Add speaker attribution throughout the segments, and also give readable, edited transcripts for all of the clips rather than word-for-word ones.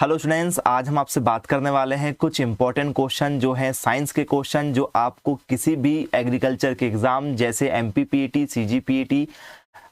Speaker 1: Hello students, आज हम आपसे बात करने वाले हैं कुछ इंपॉर्टेंट क्वेश्चन जो हैं साइंस के क्वेश्चन, जो आपको किसी भी एग्रीकल्चर के एग्जाम जैसे एमपीपीईटी, सीजीपीईटी,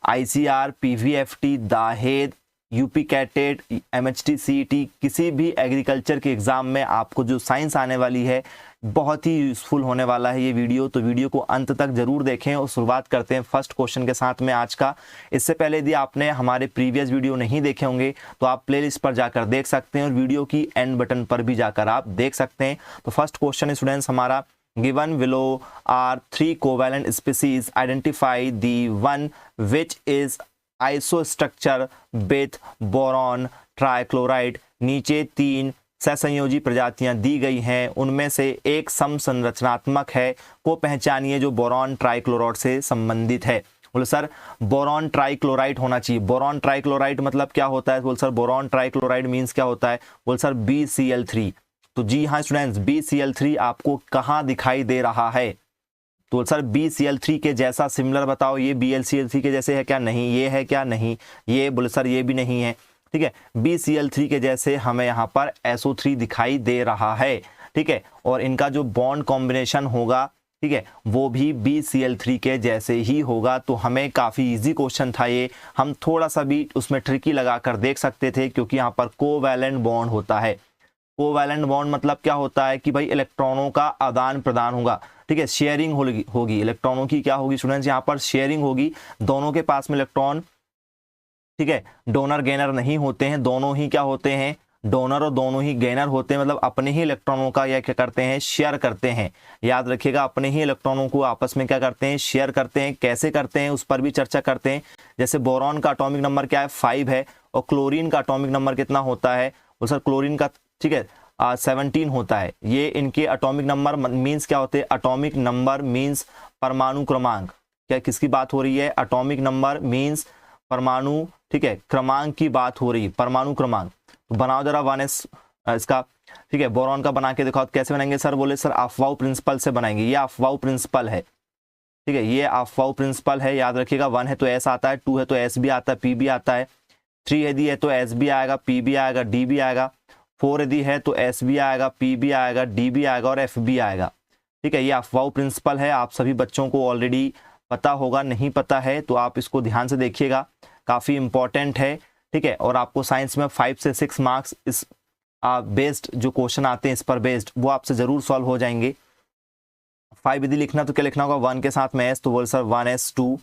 Speaker 1: आईसीआर, पीवीएफटी, दाहेद, यूपी कैटेट, एमएचटी, सीईटी, किसी भी एग्रीकल्चर के एग्जाम में आपको जो साइंस आने वाली है बहुत ही यूज़फुल होने वाला है ये वीडियो। तो वीडियो को अंत तक जरूर देखें और शुरुआत करते हैं फर्स्ट क्वेश्चन के साथ में आज का। इससे पहले यदि आपने हमारे प्रीवियस वीडियो नहीं देखे होंगे तो आप प्लेलिस्ट पर जाकर देख सकते हैं और वीडियो की एंड बटन पर भी जाकर आप देख सकते हैं। तो फर्स्ट क्वेश्चन स्टूडेंट्स हमारा, given below are three covalent species, identify the one which is isostructure with boron trichloride। नीचे तीन सहसंयोजी प्रजातियां दी गई हैं, उनमें से एक समसंरचनात्मक है, को पहचानिए जो बोरॉन ट्राइक्लोराइड से संबंधित है। बोले सर बोरॉन ट्राइक्लोराइड होना चाहिए। बोरॉन ट्राइक्लोराइड मतलब क्या होता है? बोले सर बोरॉन ट्राइक्लोराइड मीन्स क्या होता है? बोले सर BCl3। तो जी हाँ स्टूडेंट्स, BCl3 आपको कहाँ दिखाई दे रहा है? तो सर BCl3 के जैसा सिमिलर बताओ, ये BlCl3 के जैसे है क्या? नहीं। ये है क्या? नहीं। ये बोले सर ये भी नहीं है। ठीक है, BCl3 के जैसे हमें यहाँ पर SO3 दिखाई दे रहा है। ठीक है, और इनका जो बॉन्ड कॉम्बिनेशन होगा, ठीक है, वो भी BCl3 के जैसे ही होगा। तो हमें काफ़ी इजी क्वेश्चन था ये, हम थोड़ा सा भी उसमें ट्रिकी लगा कर देख सकते थे, क्योंकि यहाँ पर कोवैलेंट बॉन्ड होता है। कोवैलेंट बॉन्ड मतलब क्या होता है कि भाई इलेक्ट्रॉनों का आदान प्रदान होगा। ठीक है, शेयरिंग होगी इलेक्ट्रॉनों की। क्या होगी स्टूडेंट्स? यहाँ पर शेयरिंग होगी, दोनों के पास में इलेक्ट्रॉन। ठीक है, डोनर गेनर नहीं होते हैं, दोनों ही क्या होते हैं? डोनर और दोनों ही गेनर होते हैं। मतलब अपने ही इलेक्ट्रॉनों का या क्या करते हैं? शेयर करते हैं। याद रखिएगा, अपने ही इलेक्ट्रॉनों को आपस में क्या करते हैं? शेयर करते हैं। कैसे करते हैं उस पर भी चर्चा करते हैं। जैसे बोरॉन का एटॉमिक नंबर क्या है? 5 है, और क्लोरीन का एटॉमिक नंबर कितना होता है? वो सर क्लोरीन का, ठीक है, 17 होता है। ये इनके एटॉमिक नंबर मीन्स क्या होते हैं? एटॉमिक नंबर मीन्स परमाणु क्रमांक। क्या किसकी बात हो रही है? एटॉमिक नंबर मीन्स परमाणु, ठीक है, क्रमांक की बात हो रही है, परमाणु क्रमांक। तो बनाओ जरा 1s इसका। ठीक है, बोरॉन का बना के दिखाओ। कैसे बनाएंगे सर? बोले सर अफवाउ प्रिंसिपल से बनाएंगे। ये अफवाउ प्रिंसिपल है। ठीक है, ये अफवाउ प्रिंसिपल है, याद रखिएगा। 1 है तो S आता है, 2 है तो S भी आता है, P भी आता है, 3 यदि है तो S भी आएगा, P भी आएगा, D भी आएगा, 4 यदि है तो S भी आएगा, P भी आएगा, D भी आएगा और F भी आएगा। ठीक है, ये अफवाउ प्रिंसिपल है। आप सभी बच्चों को ऑलरेडी पता होगा, नहीं पता है तो आप इसको ध्यान से देखिएगा, काफ़ी इंपॉर्टेंट है। ठीक है, और आपको साइंस में 5 से 6 मार्क्स इस बेस्ड जो क्वेश्चन आते हैं इस पर बेस्ड, वो आपसे ज़रूर सॉल्व हो जाएंगे। 5 यदि लिखना तो क्या लिखना होगा? 1 के साथ में S, तो बोल सर 1s2।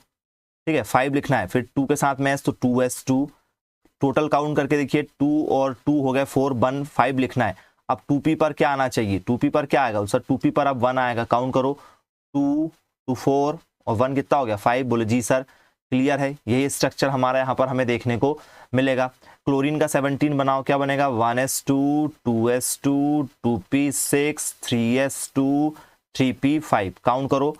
Speaker 1: ठीक है, 5 लिखना है, फिर 2 के साथ में S तो 2s2। टोटल काउंट करके देखिए, 2 और 2 हो गए 4, 1, 5 लिखना है। अब 2p पर क्या आना चाहिए? 2p पर क्या आएगा सर? 2p पर अब 1 आएगा। काउंट करो, 2, 2, 4 और 1 कितना हो गया? 5। बोले जी सर क्लियर है। यही स्ट्रक्चर हमारा यहाँ पर हमें देखने को मिलेगा। क्लोरीन का 17 बनाओ, क्या बनेगा? 1s2, 2s2, 2p6, 3s2, 3p5। Count करो,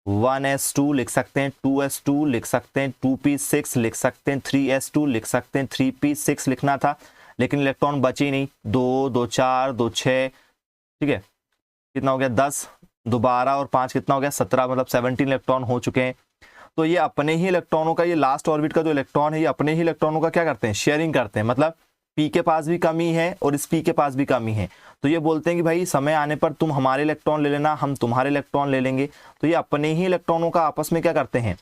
Speaker 1: 1s2 लिख सकते हैं, 2s2 लिख सकते हैं, 2p6 लिख सकते हैं, 3s2 लिख सकते हैं, 3p6 लिखना था लेकिन इलेक्ट्रॉन बचे ही नहीं। 2, 2, 4, 2, 6, ठीक है, कितना हो गया? 10, 2, 12 और 5 कितना हो गया? 17। मतलब 17 इलेक्ट्रॉन हो चुके हैं। तो ये अपने ही इलेक्ट्रॉनों का, ये लास्ट ऑर्बिट का जो इलेक्ट्रॉन है, ये अपने ही इलेक्ट्रॉनों का क्या करते हैं? शेयरिंग करते हैं। मतलब P के पास भी कमी है और इस P के पास भी कमी है, तो ये बोलते हैं कि भाई समय आने पर तुम हमारे इलेक्ट्रॉन ले लेना, हम तुम्हारे इलेक्ट्रॉन ले लेंगे। तो ये अपने ही इलेक्ट्रॉनों का आपस में क्या करते हैं?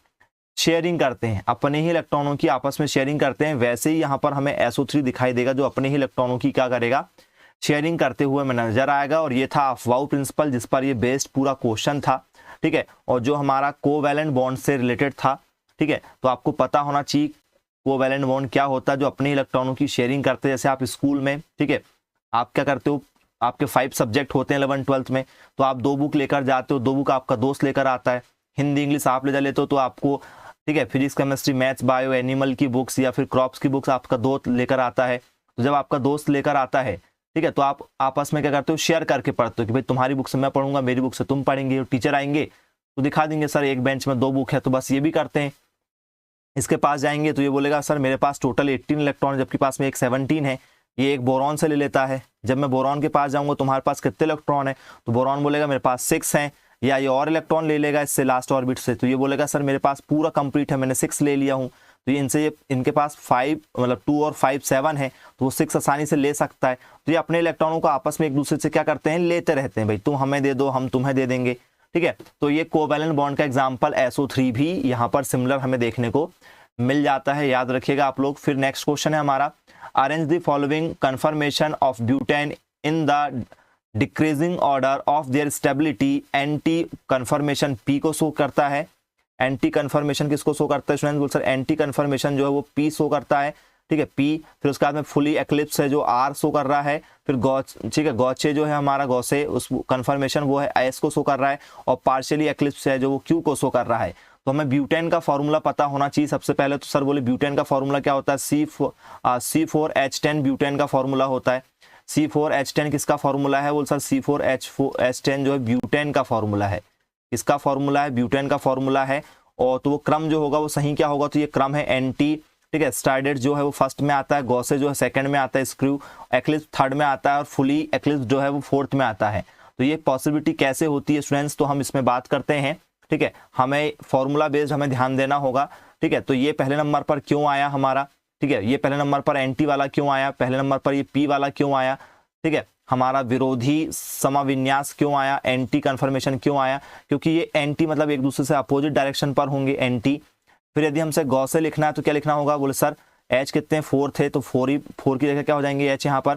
Speaker 1: शेयरिंग करते हैं। अपने ही इलेक्ट्रॉनों की आपस में शेयरिंग करते हैं। वैसे ही यहाँ पर हमें SO3 दिखाई देगा, जो अपने ही इलेक्ट्रॉनों की क्या करेगा? शेयरिंग करते हुए हमें नजर आएगा। और ये था अफवाउ प्रिंसिपल, जिस पर ये बेस्ड पूरा क्वेश्चन था। ठीक है, और जो हमारा कोवैलेंट बॉन्ड से रिलेटेड था। ठीक है, तो आपको पता होना चाहिए कोवैलेंट बॉन्ड क्या होता है, जो अपने इलेक्ट्रॉनों की शेयरिंग करते हैं। जैसे आप स्कूल में, ठीक है, आप क्या करते हो? आपके 5 सब्जेक्ट होते हैं 11th 12th में, तो आप 2 बुक लेकर जाते हो, 2 बुक आपका दोस्त लेकर आता है। हिंदी इंग्लिश आप ले जा लेते हो, तो आपको, ठीक है, physics chemistry maths bio animal की बुक्स या फिर क्रॉप्स की बुक्स आपका दोस्त लेकर आता है। तो जब आपका दोस्त लेकर आता है, ठीक है, तो आप आपस में क्या करते हो? शेयर करके पढ़ते हो कि भाई तुम्हारी बुक से मैं पढ़ूंगा, मेरी बुक से तुम पढ़ेंगे। टीचर आएंगे तो दिखा देंगे सर एक बेंच में 2 बुक है, तो बस ये भी करते हैं। इसके पास जाएंगे तो ये बोलेगा सर मेरे पास टोटल 18 इलेक्ट्रॉन, जबकि पास में एक 17 है। ये एक बोरॉन से ले लेता है। जब मैं बोरॉन के पास जाऊंगा तुम्हारे पास कितने इलेक्ट्रॉन है? तो बोरॉन बोलेगा मेरे पास 6 हैं। या ये और इलेक्ट्रॉन ले लेगा इससे लास्ट ऑर्बिट से, तो ये बोलेगा सर मेरे पास पूरा कंप्लीट है, मैंने 6 ले लिया हूँ। तो ये इनसे इनके पास 5 मतलब 2 और 5 7 है, तो वो 6 आसानी से ले सकता है। तो ये अपने इलेक्ट्रॉनों को आपस में एक दूसरे से क्या करते हैं, लेते रहते हैं, भाई तुम हमें दे दो, हम तुम्हें दे देंगे, ठीक है। तो ये कोवैलेंट बॉन्ड का एग्जाम्पल SO3 भी यहाँ पर सिमिलर हमें देखने को मिल जाता है, याद रखिएगा आप लोग। फिर नेक्स्ट क्वेश्चन है हमारा, arrange the following conformation of butane in the decreasing order of their stability. Anti conformation P को शो करता है, एंटी कन्फर्मेशन किसको शो करता है स्टूडेंट, बोल सर एंटी कन्फर्मेशन जो है वो P शो करता है, ठीक है P। फिर उसके बाद में फुली एक्लिप्स है जो R शो कर रहा है। फिर गॉच, ठीक है, गॉचे जो है हमारा गॉसे उस कन्फर्मेशन वो है S को शो कर रहा है, और पार्शियली एक्लिप्स है जो वो Q को शो कर रहा है। तो हमें ब्यूटेन का फॉर्मूला पता होना चाहिए सबसे पहले। तो सर बोले ब्यूटेन का फॉर्मूला क्या होता है, C4H10 ब्यूटेन का फॉर्मूला होता है। C4H10 किसका फॉर्मूला है, बोल सर C4H10 जो है ब्यूटेन का फॉर्मूला है। इसका फॉर्मूला है, ब्यूटेन का फॉर्मूला है। और तो वो क्रम जो होगा वो सही क्या होगा, तो ये क्रम है एंटी, ठीक है, स्टार्डेड जो है वो फर्स्ट में आता है, गॉसे जो है सेकंड में आता है, स्क्रू एक्लिप्स थर्ड में आता है, और फुली एक्लिप्स जो है वो फोर्थ में आता है। तो ये पॉसिबिलिटी कैसे होती है स्टूडेंट्स, तो हम इसमें बात करते हैं, ठीक है। हमें फॉर्मूला बेस्ड हमें ध्यान देना होगा, ठीक है। तो ये पहले नंबर पर क्यों आया हमारा, ठीक है, ये पहले नंबर पर एंटी वाला क्यों आया, पहले नंबर पर ये P वाला क्यों आया, ठीक है। हमारा विरोधी समाविन्यास क्यों आया, एंटी कन्फर्मेशन क्यों आया, क्योंकि ये एंटी मतलब एक दूसरे से अपोजिट डायरेक्शन पर होंगे एंटी। फिर यदि हमसे गॉसे लिखना है तो क्या लिखना होगा, बोले सर H कितने 4 थे, तो 4 की जगह क्या हो जाएंगे H यहाँ पर,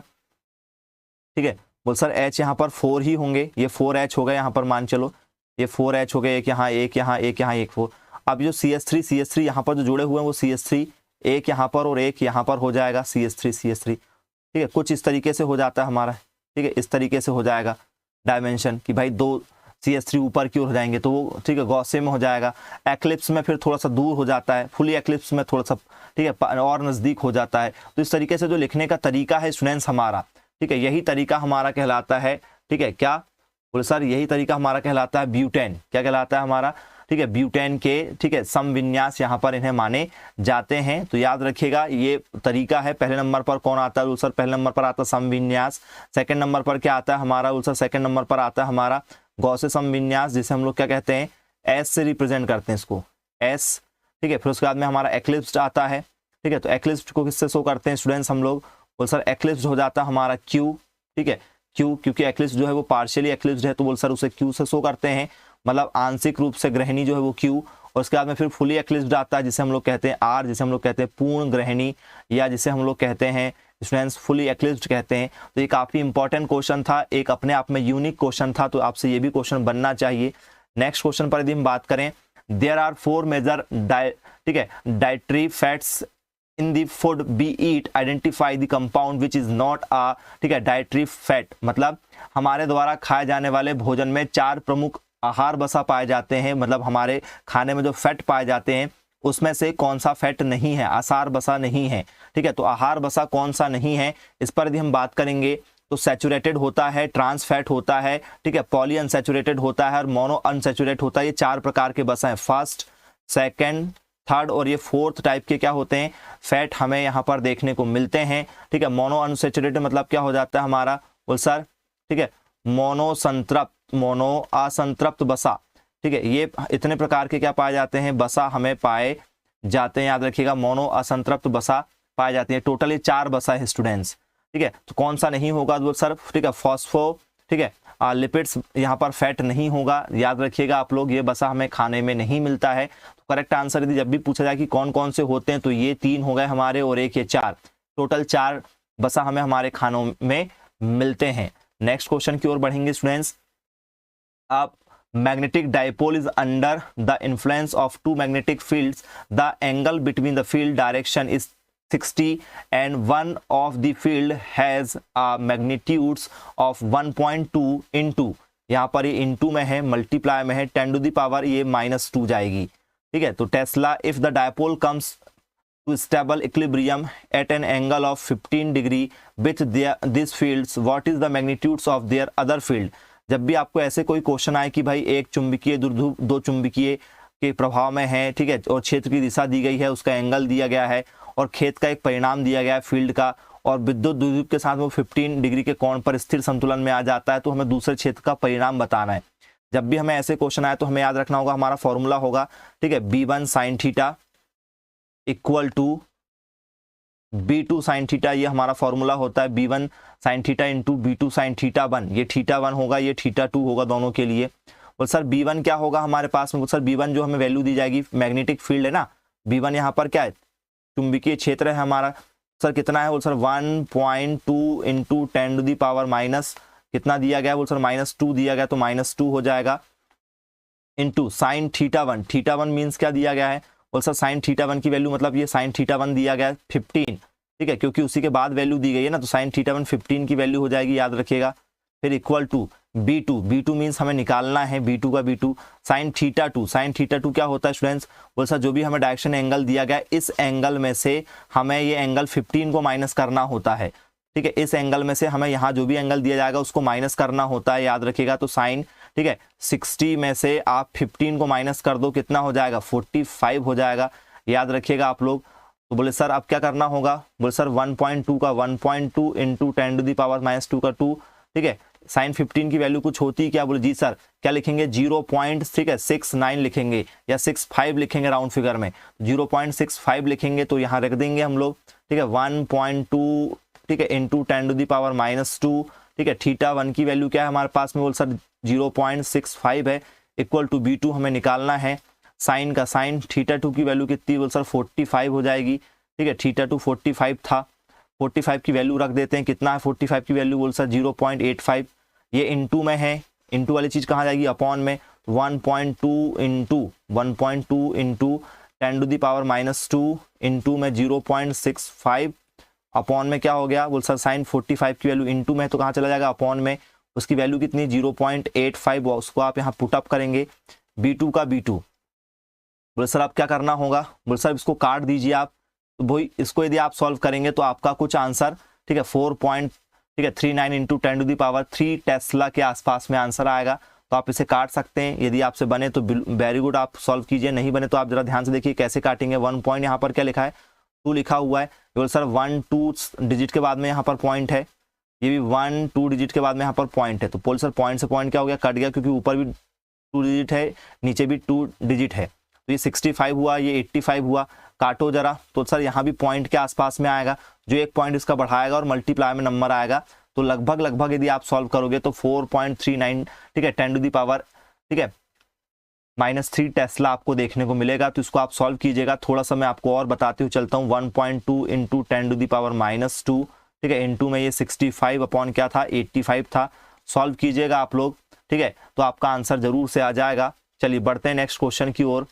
Speaker 1: ठीक है। बोले सर H यहाँ पर 4 ही होंगे, ये 4H हो गया यहाँ पर, मान चलो ये 4H हो गया, एक यहाँ एक यहाँ एक यहाँ एक 4। अब जो CH3 यहाँ पर जो जुड़े हुए हैं वो CH3 एक यहाँ पर और एक यहाँ पर हो जाएगा CH3, ठीक है। कुछ इस तरीके से हो जाता है हमारा, ठीक है, इस तरीके से हो जाएगा डायमेंशन कि भाई 2 CH3 ऊपर की ओर हो जाएंगे, तो वो ठीक है गॉसे में हो जाएगा। एक्लिप्स में फिर थोड़ा सा दूर हो जाता है, फुली एक्लिप्स में थोड़ा सा, ठीक है, और नज़दीक हो जाता है। तो इस तरीके से जो लिखने का तरीका है स्टूडेंट्स हमारा, ठीक है, यही तरीका हमारा कहलाता है, ठीक है, क्या बोले सर, यही तरीका हमारा कहलाता है ब्यूटेन। क्या कहलाता है हमारा, ठीक है, ब्यूटेन के, ठीक है, समविन्यास यहाँ पर इन्हें माने जाते हैं। तो याद रखिएगा ये तरीका है। पहले नंबर पर कौन आता है सर, पहले नंबर पर आता है समविन्यास। सेकंड नंबर पर क्या आता है हमारा सर, सेकंड नंबर पर आता है हमारा गॉसे समविन्यास, जिसे हम लोग क्या कहते हैं, एस से रिप्रेजेंट करते हैं इसको, एस, ठीक है। फिर उसके बाद में हमारा एक्लिप्स आता है, ठीक है। तो एक्लिप्स को किससे शो करते हैं स्टूडेंट्स हम लोग, बोल सर एक्लिप्स हो जाता है हमारा क्यू, ठीक है, क्यू, क्योंकि एक्लिप्स जो है वो पार्शियली एक्लिप्स है, तो बोल सर उसे क्यू से शो करते हैं, मतलब आंशिक रूप से ग्रहणी जो है वो क्यू। और उसके बाद में फिर फुली एक्लिप्स्ड आता है जिसे हम लोग कहते हैं आर, जिसे हम लोग कहते हैं पूर्ण ग्रहणी, या जिसे हम लोग कहते हैं स्टूडेंट्स फुली एक्लिप्स्ड कहते हैं। तो ये काफी इंपॉर्टेंट क्वेश्चन था, एक अपने आप में यूनिक क्वेश्चन था, तो आपसे ये भी क्वेश्चन बनना चाहिए। नेक्स्ट क्वेश्चन पर यदि हम बात करें, देयर आर 4 मेजर ठीक है dietary fats in the food be eat, identify the compound which is not a, ठीक है, डाइटरी फैट। मतलब हमारे द्वारा खाए जाने वाले भोजन में 4 प्रमुख आहार वसा पाए जाते हैं, मतलब हमारे खाने में जो फैट पाए जाते हैं उसमें से कौन सा फैट नहीं है, आहार वसा नहीं है, ठीक है। तो आहार वसा कौन सा नहीं है, इस पर यदि हम बात करेंगे तो सैचुरेटेड होता है, ट्रांस फैट होता है, ठीक है, पॉली अनसैचुरेटेड होता है और मोनो अनसैचुरेटेड होता है। ये 4 प्रकार के वसा हैं, फर्स्ट, सेकंड, थर्ड और ये फोर्थ टाइप के क्या होते हैं, फैट हमें यहाँ पर देखने को मिलते हैं, ठीक है। मोनो अनसैचुरेटेड मतलब क्या हो जाता है हमारा, बोल सर, ठीक है, मोनो असंतृप्त वसा, ठीक है, ये इतने प्रकार के क्या पाए जाते हैं, वसा हमें पाए जाते हैं, याद रखिएगा, मोनो असंतृप्त वसा पाए जाती है। टोटली 4 वसा है स्टूडेंट्स, ठीक है। तो कौन सा नहीं होगा बोल सर, ठीक है, फॉस्फो, ठीक है, लिपिड्स, यहाँ पर फैट नहीं होगा, याद रखिएगा आप लोग, ये वसा हमें खाने में नहीं मिलता है। तो करेक्ट आंसर यदि जब भी पूछा जाए कि कौन कौन से होते हैं, तो ये 3 हो गए हमारे और एक ये 4, टोटल 4 वसा हमें हमारे खानों में मिलते हैं। नेक्स्ट क्वेश्चन की ओर बढ़ेंगे स्टूडेंट्स। अब magnetic dipole is under the influence of 2 magnetic fields. The angle between the field direction is 60 and one of the field has a magnitudes of 1.2 into, यहाँ पर ये इंटू में है, मल्टीप्लाई में है, 10 to the power ये -2 जाएगी, ठीक है। तो Tesla if the dipole comes to stable equilibrium at an angle of 15 degree with these fields, what is the magnitudes of their other field? जब भी आपको ऐसे कोई क्वेश्चन आए कि भाई एक चुंबकीय द्विध्रुव 2 चुंबकीय के प्रभाव में है, ठीक है, और क्षेत्र की दिशा दी गई है, उसका एंगल दिया गया है और खेत का एक परिणाम दिया गया है फील्ड का, और विद्युत द्विध्रुव के साथ वो 15 डिग्री के कोण पर स्थिर संतुलन में आ जाता है, तो हमें दूसरे क्षेत्र का परिणाम बताना है। जब भी हमें ऐसे क्वेश्चन आए तो हमें याद रखना होगा, हमारा फॉर्मूला होगा, ठीक है, B1 sin theta equal to B2 sine theta, ये हमारा फॉर्मूला होता है B1 sine theta into B2 sine theta 1, ये थीटा 1 होगा, ये थीटा 2 होगा दोनों के लिए। और सर B1 क्या होगा हमारे पास में, सर B1 जो हमें वैल्यू दी जाएगी, मैग्नेटिक फील्ड है ना, B1 यहाँ पर क्या है, चुंबकीय क्षेत्र है हमारा, सर कितना है, बोल sir 1.2 into 10 to the power minus कितना दिया गया है, बोल सर -2 दिया गया, तो -2 हो जाएगा, into sine theta 1, theta 1 means क्या दिया गया है, बोल सर साइन थीटा 1 की वैल्यू मतलब ये साइन थीटा 1 दिया गया है 15, ठीक है, क्योंकि उसी के बाद वैल्यू दी गई है ना, तो साइन थीटा 1 15 की वैल्यू हो जाएगी, याद रखिएगा। फिर इक्वल टू B2 मीन्स हमें निकालना है B2 का B2, sine theta 2, sine theta 2 क्या होता है स्टूडेंट्स, बोल सर जो भी हमें डायरेक्शन एंगल दिया गया है, इस एंगल में से हमें ये एंगल 15 को माइनस करना होता है, ठीक है, इस एंगल में से हमें यहाँ जो भी एंगल दिया जाएगा उसको माइनस करना होता है, याद रखिएगा। तो साइन, ठीक है, 60 में से आप 15 को माइनस कर दो, कितना हो जाएगा, 45 हो जाएगा, याद रखिएगा आप लोग। तो बोले सर अब क्या करना होगा, बोले सर 1.2 का 1.2 इंटू 10 टू दी पावर -2 का 2, ठीक है, साइन 15 की वैल्यू कुछ होती है क्या, बोले जी सर, क्या लिखेंगे 0.69 लिखेंगे या 65 लिखेंगे राउंड फिगर में, 0.65 लिखेंगे, तो यहाँ रख देंगे हम लोग, ठीक है, 1.2, ठीक है, इंटू 10 टू दी पावर -2, ठीक है, थीटा 1 की वैल्यू क्या है हमारे पास में, बोल सर 0.65 है, इक्वल टू B2 हमें निकालना है, साइन का, साइन थीटा 2 की वैल्यू कितनी, बोल सर 45 हो जाएगी, ठीक है, थीटा 2 45 था, 45 की वैल्यू रख देते हैं, कितना है 45 की वैल्यू, बोल सर 0.85, ये इंटू में है, इंटू वाली चीज़ कहाँ जाएगी, अपॉन में, 1.2 into 10 to the power -2 into में 0.65 अपॉन में क्या हो गया, बोल सर साइन 45 की वैल्यू इंटू में तो कहाँ चला जाएगा, अपॉन में, उसकी वैल्यू कितनी 0.85, उसको आप यहाँ पुटअप करेंगे, B2 का B2, बोले सर अब क्या करना होगा, बोले सर इसको काट दीजिए आप, तो भाई इसको यदि आप सॉल्व करेंगे तो आपका कुछ आंसर, ठीक है, 4.39 into 10 to the power 3 tesla के आसपास में आंसर आएगा। तो आप इसे काट सकते हैं, यदि आपसे बने तो वेरी गुड, आप सॉल्व कीजिए, नहीं बने तो आप जरा ध्यान से देखिए कैसे काटेंगे। 1 पॉइंट यहाँ पर क्या लिखा है, 2 लिखा हुआ है, बोले सर 1 2 डिजिट के बाद में यहाँ पर पॉइंट है, ये भी 1 2 डिजिट के बाद में यहाँ पर पॉइंट है, तो बोले सर पॉइंट से पॉइंट क्या हो गया, कट गया, क्योंकि ऊपर भी 2 डिजिट है, नीचे भी 2 डिजिट है, तो ये 65 हुआ, ये 85 हुआ, काटो जरा, तो सर यहाँ भी पॉइंट के आसपास में आएगा, जो एक पॉइंट इसका बढ़ाएगा और मल्टीप्लाई में नंबर आएगा, तो लगभग यदि आप सॉल्व करोगे तो 4.39, ठीक है, 10 टू दी पावर, ठीक है, -3 टेस्ला आपको देखने को मिलेगा। तो इसको आप सॉल्व कीजिएगा। थोड़ा सा मैं आपको और बताते हुए चलता हूँ, 1.2 इंटू 10 टू दी पावर -2, ठीक है, इंटू में ये 65 अपॉन क्या था, 85 था। सॉल्व कीजिएगा आप लोग, ठीक है, तो आपका आंसर जरूर से आ जाएगा। चलिए बढ़ते हैं नेक्स्ट क्वेश्चन की ओर।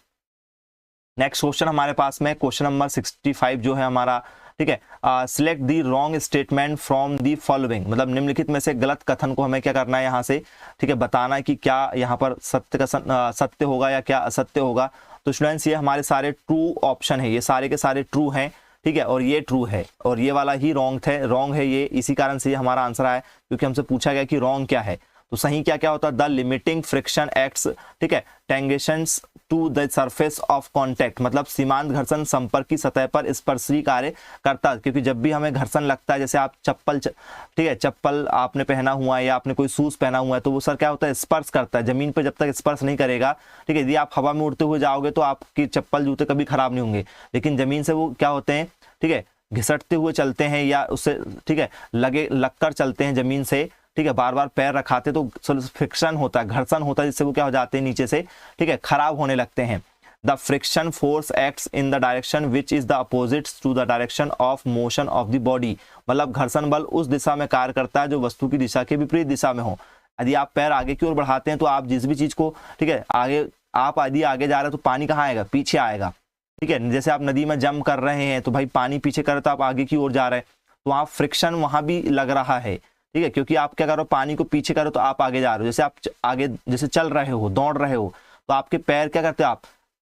Speaker 1: नेक्स्ट क्वेश्चन हमारे पास में क्वेश्चन नंबर 65 जो है हमारा, ठीक है, select the wrong statement from the following, मतलब निम्नलिखित में से गलत कथन को हमें क्या करना है यहाँ से, ठीक है, बताना है कि क्या यहाँ पर सत्य होगा या क्या असत्य होगा। तो स्टूडेंट्स ये हमारे सारे ट्रू ऑप्शन है, ये सारे के सारे ट्रू हैं, ठीक है, और ये ट्रू है और ये वाला ही रॉन्ग है ये, इसी कारण से ये हमारा आंसर आया, क्योंकि हमसे पूछा गया कि रॉन्ग क्या है। तो सही क्या क्या होता है, द लिमिटिंग फ्रिक्शन एक्ट्स, ठीक है, tangentially to the surface of contact, मतलब सीमांत घर्षण संपर्क की सतह पर स्पर्शी कार्य करता है। क्योंकि जब भी हमें घर्षण लगता है, जैसे आप चप्पल, ठीक है, चप्पल आपने पहना हुआ है या आपने कोई शूज पहना हुआ है, तो वो सर क्या होता है, स्पर्श करता है जमीन पर। जब तक स्पर्श नहीं करेगा, ठीक है, यदि आप हवा में उड़ते हुए जाओगे तो आपकी चप्पल जूते कभी खराब नहीं होंगे, लेकिन जमीन से वो क्या होते हैं, ठीक है, घिसटते हुए चलते हैं या उससे, ठीक है, लगकर चलते हैं जमीन से, ठीक है, बार बार पैर रखाते तो फ्रिक्शन होता है, घर्षण होता है, जिससे वो क्या हो जाते हैं नीचे से, ठीक है, खराब होने लगते हैं। The friction force acts in the direction which is the opposite to the direction of motion of the body, मतलब घर्षण बल उस दिशा में कार्य करता है जो वस्तु की दिशा के विपरीत दिशा में हो। यदि आप पैर आगे की ओर बढ़ाते हैं तो आप जिस भी चीज को, ठीक है, आगे आप यदि आगे जा रहे हैं तो पानी कहाँ आएगा, पीछे आएगा, ठीक है। जैसे आप नदी में जंप कर रहे हैं तो भाई पानी पीछे कर रहे तो आप आगे की ओर जा रहे हैं, तो वहाँ फ्रिक्शन वहां भी लग रहा है, ठीक है, क्योंकि आप क्या करो, पानी को पीछे करो तो आप आगे जा रहे हो। जैसे आप आगे जैसे चल रहे हो, दौड़ रहे हो, तो आपके पैर क्या करते हो, आप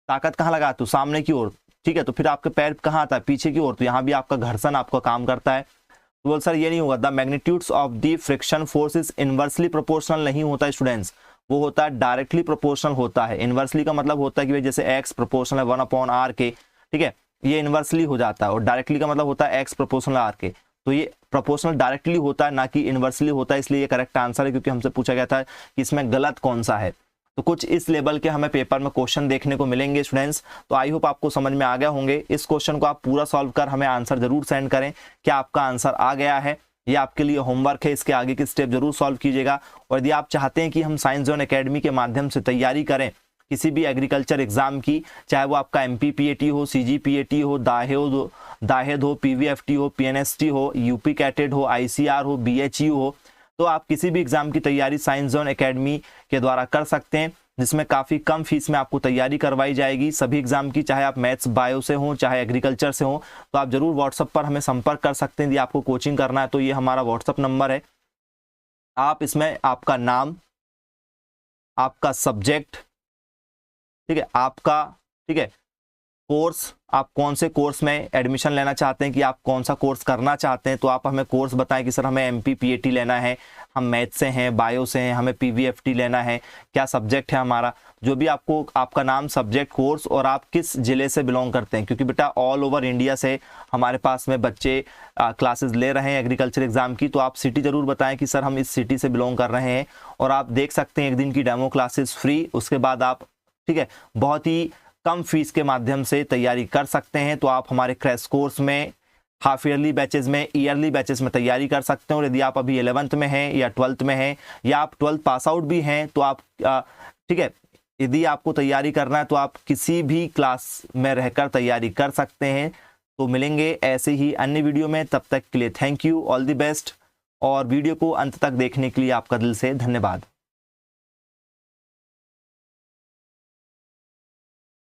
Speaker 1: ताकत कहाँ लगाते हो, सामने की ओर, ठीक है, तो फिर आपके पैर कहाँ आता है, पीछे की ओर, तो यहाँ भी आपका घर्षण आपका काम करता है। तो बोल सर ये नहीं होगा, the magnitudes of the friction force is inversely proportional नहीं होता है स्टूडेंट्स, वो होता है डायरेक्टली प्रोपोर्शनल होता है। इनवर्सली का मतलब होता है कि जैसे x प्रोपोर्शनल है 1/r के, ठीक है, ये इनवर्सली हो जाता है, और डायरेक्टली का मतलब होता है x प्रोपोर्शनल r के, तो ये प्रोपोर्शनल डायरेक्टली होता है ना कि इनवर्सली होता है, इसलिए ये करेक्ट आंसर है, क्योंकि हमसे पूछा गया था कि इसमें गलत कौन सा है। तो कुछ इस लेवल के हमें पेपर में क्वेश्चन देखने को मिलेंगे स्टूडेंट्स। तो आई होप आपको समझ में आ गया होंगे। इस क्वेश्चन को आप पूरा सॉल्व कर हमें आंसर जरूर सेंड करें, क्या आपका आंसर आ गया है। ये आपके लिए होमवर्क है, इसके आगे की स्टेप जरूर सॉल्व कीजिएगा। और यदि आप चाहते हैं कि हम साइंस जोन एकेडमी के माध्यम से तैयारी करें किसी भी एग्रीकल्चर एग्जाम की, चाहे वो आपका MPPAT हो, CGPAT हो, दाहेद हो, PVFT हो, PNST हो, UP कैटेड हो, ICR हो, BHU हो, तो आप किसी भी एग्जाम की तैयारी साइंस जोन एकेडमी के द्वारा कर सकते हैं, जिसमें काफ़ी कम फीस में आपको तैयारी करवाई जाएगी सभी एग्जाम की। चाहे आप मैथ्स बायो से हों, चाहे एग्रीकल्चर से हों, तो आप जरूर व्हाट्सएप पर हमें संपर्क कर सकते हैं। यदि आपको कोचिंग करना है तो ये हमारा व्हाट्सएप नंबर है। आप इसमें आपका नाम, आपका सब्जेक्ट, ठीक है, आपका, ठीक है, कोर्स, आप कौन से कोर्स में एडमिशन लेना चाहते हैं, कि आप कौन सा कोर्स करना चाहते हैं, तो आप हमें कोर्स बताएं कि सर हमें MPPAT लेना है, हम मैथ से हैं, बायो से हैं, हमें PVFT लेना है, क्या सब्जेक्ट है हमारा, जो भी आपको, आपका नाम, सब्जेक्ट, कोर्स और आप किस ज़िले से बिलोंग करते हैं। क्योंकि बेटा ऑल ओवर इंडिया से हमारे पास में बच्चे क्लासेस ले रहे हैं एग्रीकल्चर एग्जाम की, तो आप सिटी ज़रूर बताएं कि सर हम इस सिटी से बिलोंग कर रहे हैं। और आप देख सकते हैं 1 दिन की डेमो क्लासेस फ्री, उसके बाद आप, ठीक है, बहुत ही कम फीस के माध्यम से तैयारी कर सकते हैं। तो आप हमारे क्रैश कोर्स में, हाफ ईयरली बैचेस में, ईयरली बैचेस में तैयारी कर सकते हैं। और यदि आप अभी 11th में हैं या 12th में हैं या आप 12th पास आउट भी हैं, तो आप, ठीक है, यदि आपको तैयारी करना है तो आप किसी भी क्लास में रहकर तैयारी कर सकते हैं। तो मिलेंगे ऐसे ही अन्य वीडियो में, तब तक के लिए thank you, all the best. और वीडियो को अंत तक देखने के लिए आपका दिल से धन्यवाद।